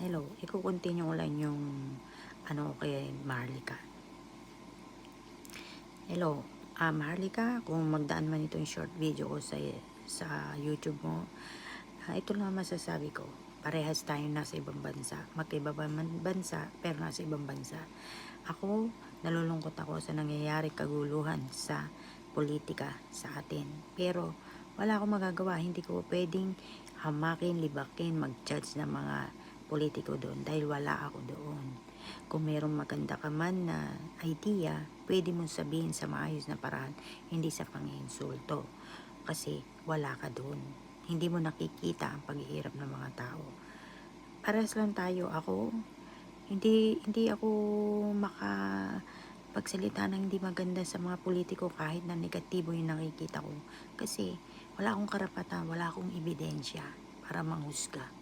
Hello, iko-continue ko lang yung kay Maharlika. Hello, Maharlika, kung magdaan man itong short video ko sa YouTube mo, ito lang masasabi ko. Parehas tayo nasa ibang bansa. Magkaibang bansa, pero nasa ibang bansa. Ako, nalulungkot ako sa nangyayari kaguluhan sa politika sa atin. Pero, wala akong magagawa. Hindi ko pwedeng hamakin, libakin, mag-judge ng mga politiko doon dahil wala ako doon. Kung mayroong maganda ka man na idea, pwede mong sabihin sa maayos na paraan, hindi sa panginsulto. Kasi wala ka doon. Hindi mo nakikita ang paghihirap ng mga tao. Parehas lang tayo. Hindi ako makapagsalita ng hindi maganda sa mga politiko kahit na negatibo yung nakikita ko. Kasi wala akong karapatan, wala akong ebidensya para manghusga.